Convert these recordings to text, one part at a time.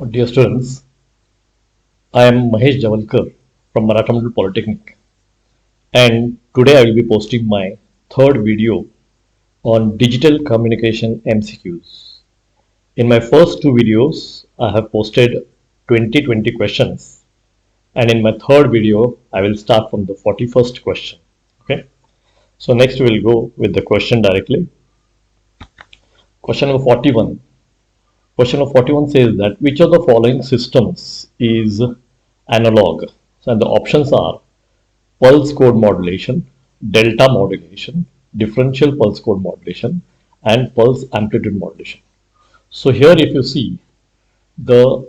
Dear students, I am Mahesh Javalkar from Marathon Polytechnic, and today I will be posting my third video on digital communication MCQs. In my first two videos, I have posted 20 questions, and in my third video, I will start from the 41st question. Okay, so next we will go with the question directly. Question number 41. Question of 41 says that which of the following systems is analog? So, and the options are pulse code modulation, delta modulation, differential pulse code modulation, and pulse amplitude modulation. So here if you see the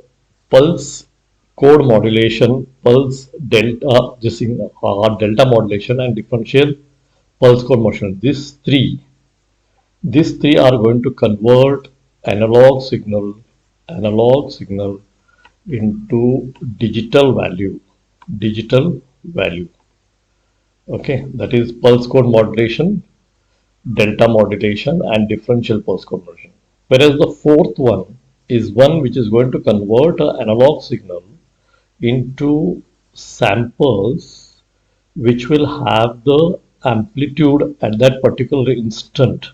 pulse code modulation, pulse delta, delta modulation and differential pulse code modulation, these three are going to convert analog signal into digital value. Okay, that is pulse code modulation, delta modulation, and differential pulse code modulation. Whereas the fourth one is one which is going to convert an analog signal into samples which will have the amplitude at that particular instant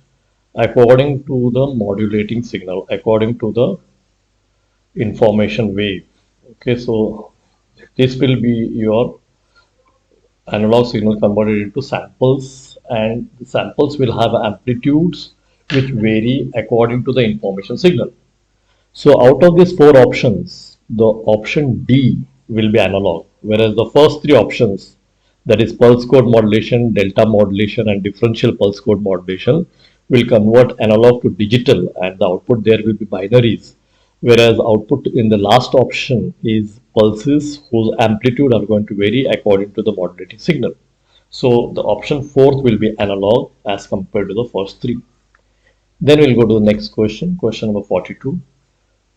according to the modulating signal, according to the information wave. Okay, so this will be your analog signal converted into samples, and the samples will have amplitudes which vary according to the information signal. So out of these four options, the option D will be analog, whereas the first three options, that is pulse code modulation, delta modulation, and differential pulse code modulation, will convert analog to digital, and the output there will be binaries, whereas output in the last option is pulses whose amplitude are going to vary according to the modulating signal. So the option fourth will be analog as compared to the first three. Then we'll go to the next question, question number 42.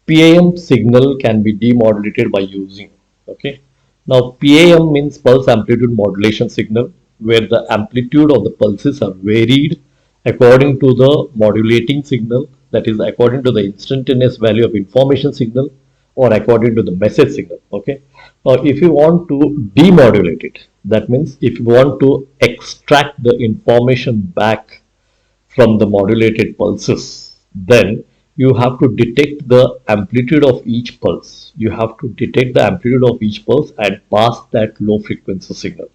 PAM signal can be demodulated by using. Okay. Now PAM means pulse amplitude modulation signal, where the amplitude of the pulses are varied according to the modulating signal, that is according to the instantaneous value of information signal or according to the message signal. Okay. Now if you want to demodulate it, that means if you want to extract the information back from the modulated pulses, then you have to detect the amplitude of each pulse. You have to detect the amplitude of each pulse and pass that low frequency signal.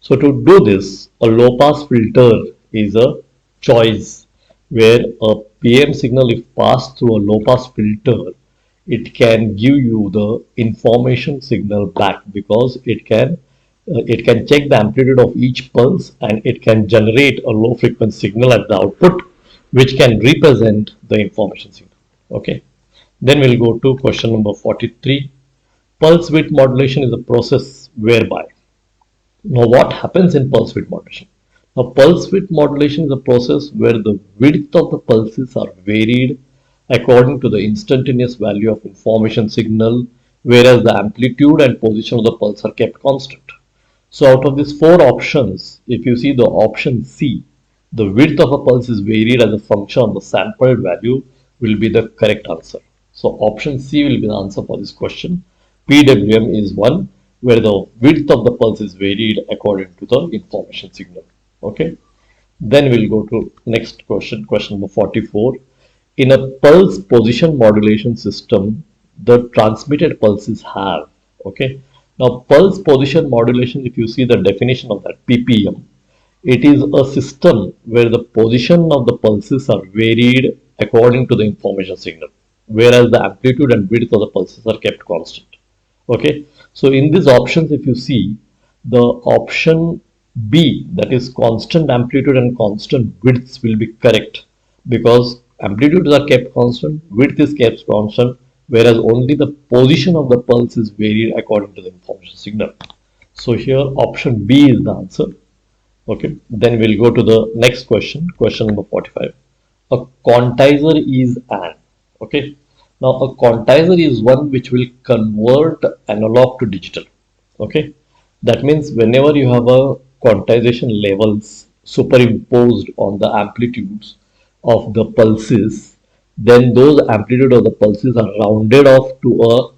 So to do this, a low pass filter is a choice, where a PM signal, if passed through a low pass filter, it can give you the information signal back, because it can check the amplitude of each pulse and it can generate a low frequency signal at the output which can represent the information signal. Okay, then we'll go to question number 43. Pulse width modulation is a process whereby, now what happens in pulse width modulation? Now pulse width modulation is a process where the width of the pulses are varied according to the instantaneous value of information signal, whereas the amplitude and position of the pulse are kept constant. So out of these four options, if you see the option C, the width of a pulse is varied as a function of the sampled value, will be the correct answer. So option C will be the answer for this question. PWM is one where the width of the pulse is varied according to the information signal. Okay. Then we'll go to next question, question number 44. In a pulse position modulation system, the transmitted pulses have, okay. Now pulse position modulation, if you see the definition of that, PPM, it is a system where the position of the pulses are varied according to the information signal, whereas the amplitude and width of the pulses are kept constant. Okay, so in these options, if you see the option B, that is constant amplitude and constant widths, will be correct, because amplitudes are kept constant, width is kept constant, whereas only the position of the pulse is varied according to the information signal. So here option B is the answer. Okay, then we'll go to the next question, question number 45. A quantizer is an, okay. Now a quantizer is one which will convert analog to digital. Okay, that means whenever you have a quantization levels superimposed on the amplitudes of the pulses, then those amplitude of the pulses are rounded off to a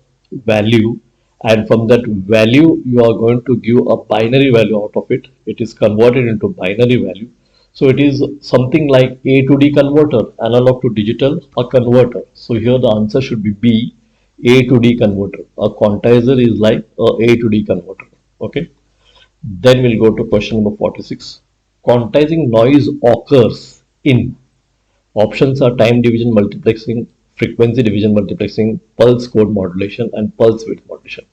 value, and from that value you are going to give a binary value out of it. It is converted into binary value. So it is something like A to D converter, analog to digital, a converter. So here the answer should be B, A to D converter. A quantizer is like a to D converter. Okay. Then we'll go to question number 46. Quantizing noise occurs in. Options are time division multiplexing, frequency division multiplexing, pulse code modulation, and pulse width modulation.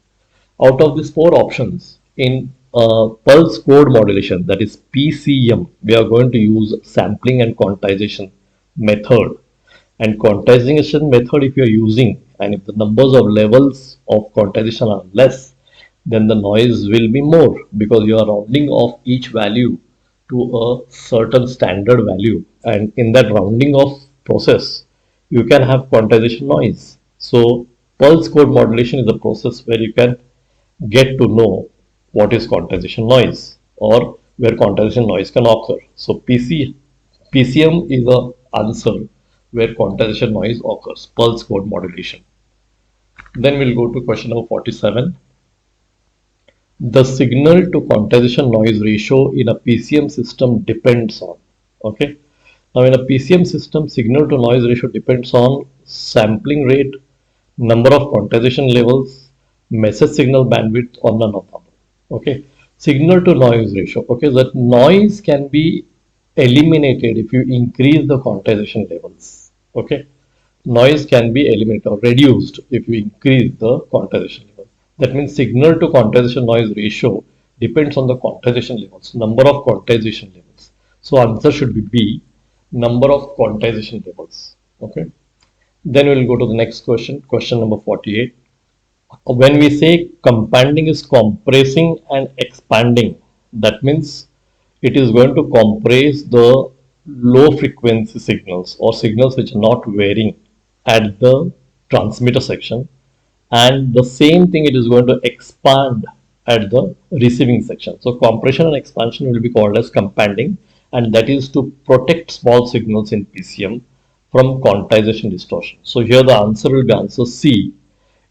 Out of these four options, in pulse code modulation, that is PCM, we are going to use sampling and quantization method. And quantization method, if you are using, and if the numbers of levels of quantization are less, then the noise will be more, because you are rounding off each value to a certain standard value, and in that rounding off process you can have quantization noise. So pulse code modulation is a process where you can get to know what is quantization noise, or where quantization noise can occur. So PCM is a answer where quantization noise occurs, pulse code modulation. Then we'll go to question number 47. The signal to quantization noise ratio in a PCM system depends on. Okay. Now in a PCM system, signal to noise ratio depends on sampling rate, number of quantization levels, message signal bandwidth, or none of them. Okay. Signal to noise ratio. Okay. That noise can be eliminated if you increase the quantization levels. Okay. Noise can be eliminated or reduced if you increase the quantization level. That means signal to quantization noise ratio depends on the quantization levels, number of quantization levels. So answer should be B, number of quantization levels. Okay. Then we'll go to the next question, question number 48. When we say companding is compressing and expanding, that means it is going to compress the low frequency signals, or signals which are not varying at the transmitter section, and the same thing it is going to expand at the receiving section. So compression and expansion will be called as companding, and that is to protect small signals in PCM from quantization distortion. So here the answer will be answer C.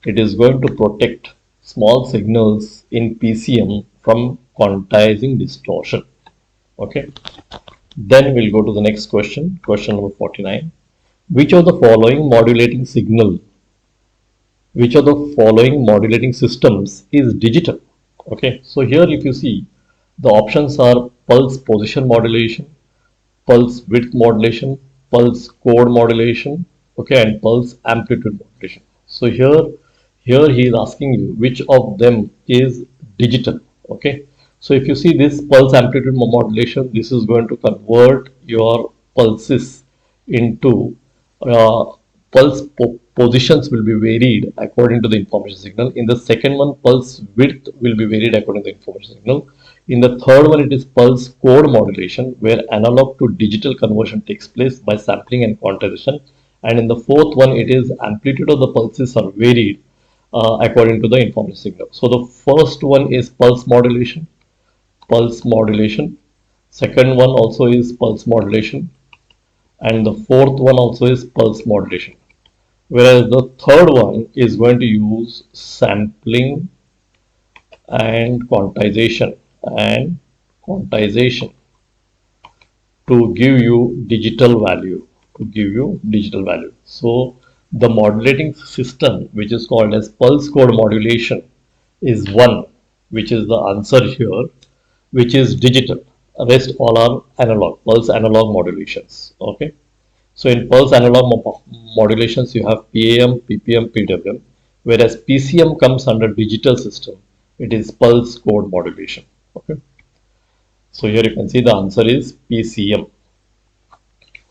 It is going to protect small signals in PCM from quantizing distortion. Okay. Then we'll go to the next question, question number 49. Which of the following modulating signal, which of the following modulating systems is digital? Okay, so here if you see, the options are pulse position modulation, pulse width modulation, pulse code modulation, okay, and pulse amplitude modulation. So here he is asking you which of them is digital. Okay, so if you see this pulse amplitude modulation, this is going to convert your pulses into pulse positions will be varied according to the information signal. In the second one, pulse width will be varied according to the information signal. In the third one, it is pulse code modulation, where analog to digital conversion takes place by sampling and quantization. And in the fourth one, it is amplitude of the pulses are varied according to the information signal. So the first one is pulse modulation, pulse modulation. Second one also is pulse modulation, and the fourth one also is pulse modulation. Whereas the third one is going to use sampling and quantization to give you digital value, So the modulating system, which is called as pulse code modulation, is one, which is the answer here, which is digital. Rest all are analog, pulse analog modulations. Okay. So in pulse analog modulations, you have PAM, PPM, PWM, whereas PCM comes under digital system. It is pulse code modulation. Okay. So here you can see the answer is PCM.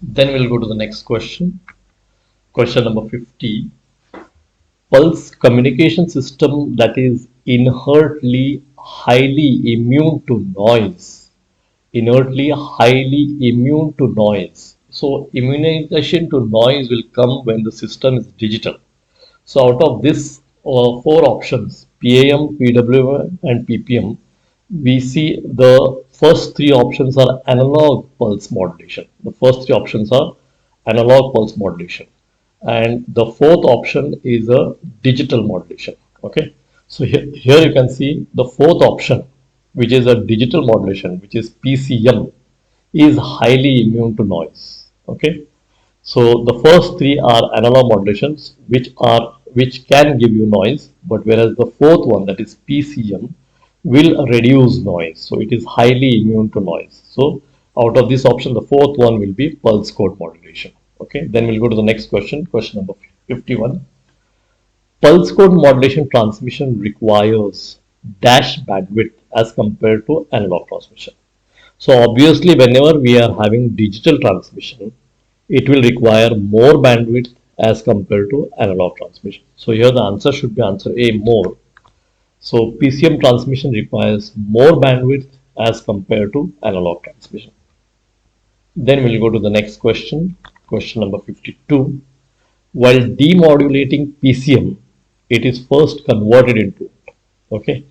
Then we'll go to the next question. Question number 50. Pulse communication system that is inertly highly immune to noise. Inertly highly immune to noise. So immunization to noise will come when the system is digital. So out of this four options, PAM, PWM, and PPM, we see the first three options are analog pulse modulation. The first three options are analog pulse modulation. and the fourth option is a digital modulation. Okay, so here you can see the fourth option, which is a digital modulation, which is PCM, is highly immune to noise. Okay, so the first three are analog modulations, which can give you noise, but whereas the fourth one, that is PCM, will reduce noise. So it is highly immune to noise. So out of this option, the fourth one will be pulse code modulation. Okay, then we'll go to the next question, question number 51. Pulse code modulation transmission requires dash bandwidth as compared to analog transmission. So obviously, whenever we are having digital transmission, it will require more bandwidth as compared to analog transmission. So here the answer should be answer A, more. So PCM transmission requires more bandwidth as compared to analog transmission. Then we'll go to the next question, question number 52. While demodulating PCM, it is first converted into it. Okay.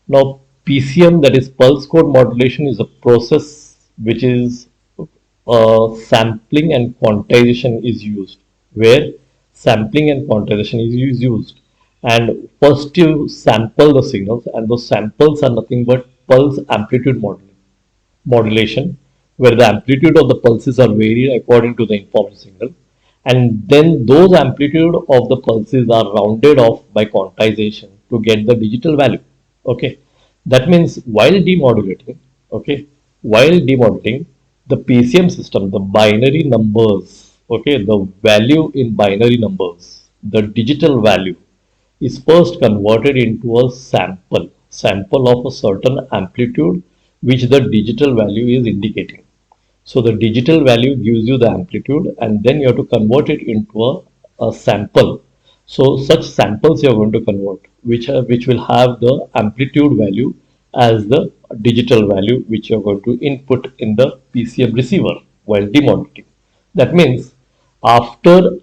Now PCM, that is pulse code modulation, is a process which is sampling and quantization is used, where sampling and quantization is used, and first you sample the signals, and those samples are nothing but pulse amplitude modulation, where the amplitude of the pulses are varied according to the information signal, and then those amplitude of the pulses are rounded off by quantization to get the digital value. Okay, that means while demodulating, okay, while demodulating the PCM system, the binary numbers, okay, the value in binary numbers, the digital value is first converted into a sample of a certain amplitude which the digital value is indicating. So the digital value gives you the amplitude, and then you have to convert it into a sample. So such samples you are going to convert, which will have the amplitude value as the digital value which you are going to input in the PCM receiver while demodulating. That means after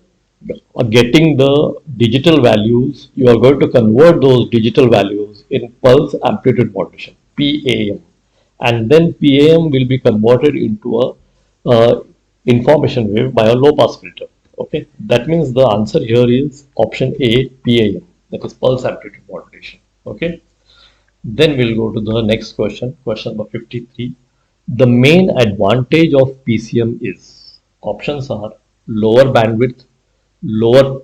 getting the digital values, you are going to convert those digital values in pulse amplitude modulation, PAM, and then PAM will be converted into a information wave by a low pass filter. Okay, that means the answer here is option A, PAM, that is pulse amplitude modulation. Okay, then we'll go to the next question, question number 53. The main advantage of PCM is, options are lower bandwidth, lower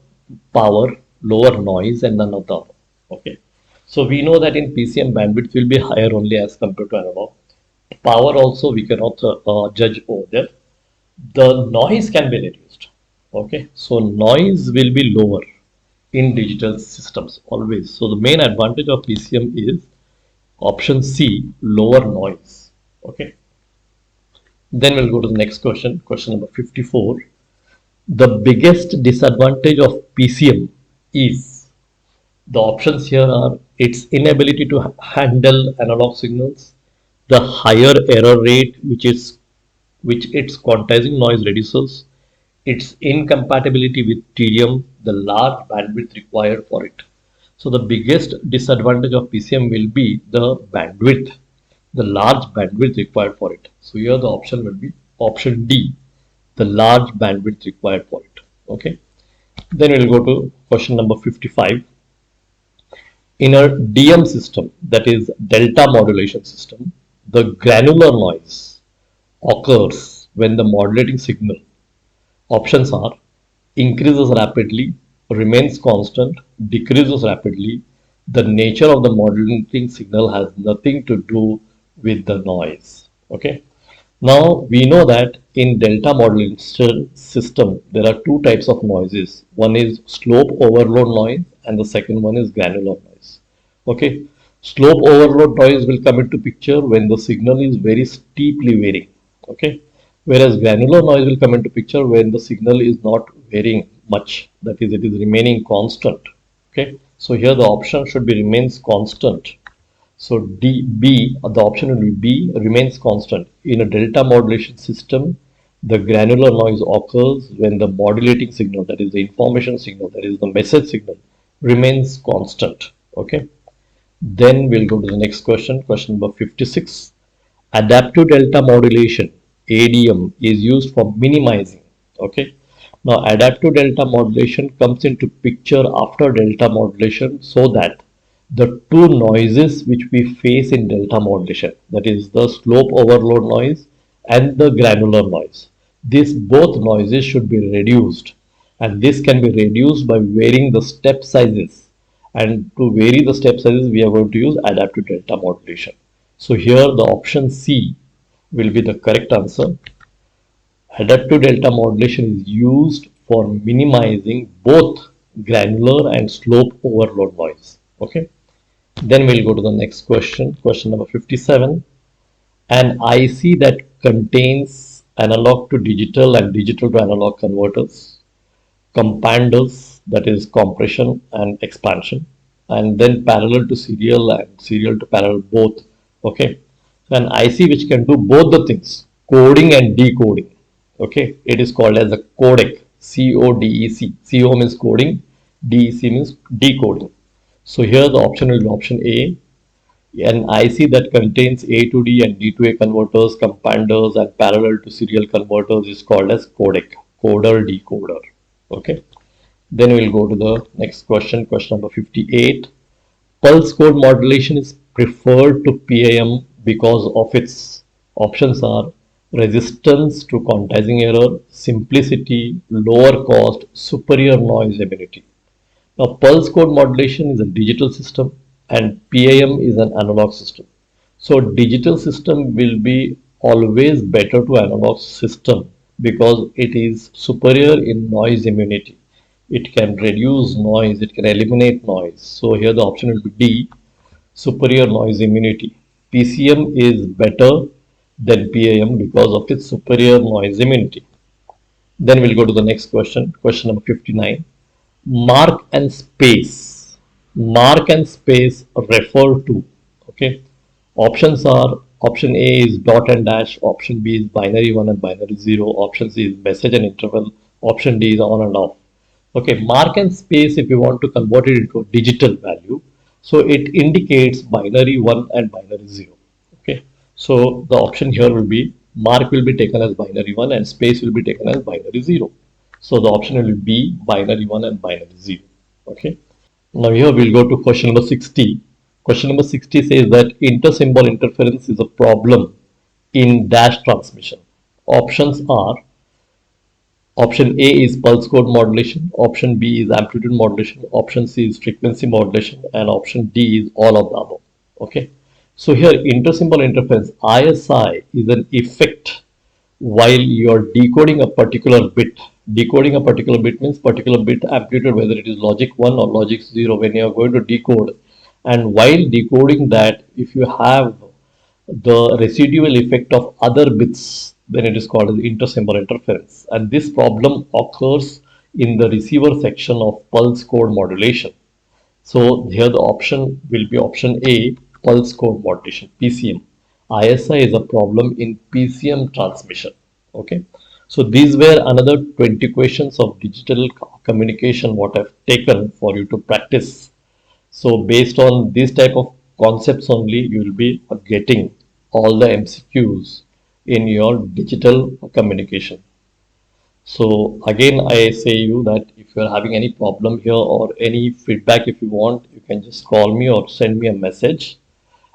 power, lower noise, and none of the above. Okay, so we know that in PCM bandwidth will be higher only as compared to analog. Power also we cannot judge over there. The noise can be reduced. Okay, so noise will be lower in digital systems always. So the main advantage of PCM is option C, lower noise. Okay, then we'll go to the next question, question number 54. The biggest disadvantage of PCM is, the options here are its inability to handle analog signals, the higher error rate which its quantizing noise reduces, its incompatibility with TDM, the large bandwidth required for it. So the biggest disadvantage of PCM will be the bandwidth, the large bandwidth required for it. So here the option will be option D, the large bandwidth required for it. Okay, then we'll go to question number 55. In a DM system, that is delta modulation system, the granular noise occurs when the modulating signal, options are increases rapidly, remains constant, decreases rapidly. The nature of the modulating signal has nothing to do with the noise. Okay, now we know that in delta modulation system there are two types of noises. One is slope overload noise and the second one is granular noise. Okay, slope overload noise will come into picture when the signal is very steeply varying. Okay, whereas granular noise will come into picture when the signal is not varying much, that is, it is remaining constant. Okay, so here the option should be remains constant. So the option will be B, remains constant. In a delta modulation system, the granular noise occurs when the modulating signal, that is the information signal, that is the message signal, remains constant. Okay, then we'll go to the next question, question number 56. Adaptive delta modulation, ADM, is used for minimizing. Okay, Now adaptive delta modulation comes into picture after delta modulation, so that the two noises which we face in delta modulation, that is the slope overload noise and the granular noise, these both noises should be reduced, and this can be reduced by varying the step sizes. And to vary the step sizes, we are going to use adaptive delta modulation. So here the option C will be the correct answer. Adaptive delta modulation is used for minimizing both granular and slope overload noise. Okay. Then we'll go to the next question, question number 57. An IC that contains analog to digital and digital to analog converters, companders, that is compression and expansion, and then parallel to serial and serial to parallel both. Okay. So an IC which can do both the things, coding and decoding. Okay. It is called as a codec, CODEC. CO means coding, DEC means decoding. So here the option will be option A. An IC that contains A to D and D to A converters, companders, and parallel to serial converters is called as codec, coder, decoder. Okay. Then we'll go to the next question, question number 58. Pulse code modulation is preferred to PAM because of its options are resistance to quantizing error, simplicity, lower cost, superior noise amenity. Now, pulse code modulation is a digital system and PAM is an analog system. So, digital system will be always better to analog system because it is superior in noise immunity. It can reduce noise, it can eliminate noise. So, here the option will be D, superior noise immunity. PCM is better than PAM because of its superior noise immunity. Then we'll go to the next question, question number 59. Mark and space. Mark and space refer to, okay. Options are, option A is dot and dash, option B is binary 1 and binary 0, option C is message and interval, option D is on and off. Okay, mark and space, if you want to convert it into a digital value, so it indicates binary 1 and binary 0. Okay, so the option here will be mark will be taken as binary 1 and space will be taken as binary 0. So the option will be binary 1 and binary 0. Okay. Now here we'll go to question number 60. Question number 60 says that intersymbol interference is a problem in dash transmission. Options are, option A is pulse code modulation, option B is amplitude modulation, option C is frequency modulation, and option D is all of the above. Okay. So here intersymbol interference, ISI, is an effect while you're decoding a particular bit. Decoding a particular bit means particular bit amplitude, whether it is logic 1 or logic 0, when you are going to decode. And while decoding that, if you have the residual effect of other bits, then it is called as intersymbol interference. And this problem occurs in the receiver section of pulse code modulation. So here the option will be option A, pulse code modulation, PCM. ISI is a problem in PCM transmission. Okay. So these were another 20 questions of digital communication what I've taken for you to practice. So based on this type of concepts only, you will be getting all the MCQs in your digital communication. So again, I say you that if you're having any problem here or any feedback, if you want, you can just call me or send me a message,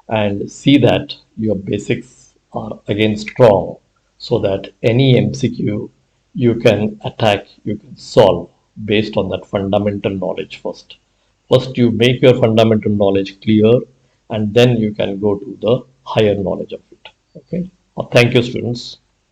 and see that your basics are again strong, so that any MCQ you can attack, you can solve based on that fundamental knowledge first. First, you make your fundamental knowledge clear, and then you can go to the higher knowledge of it. Okay. Thank you, students.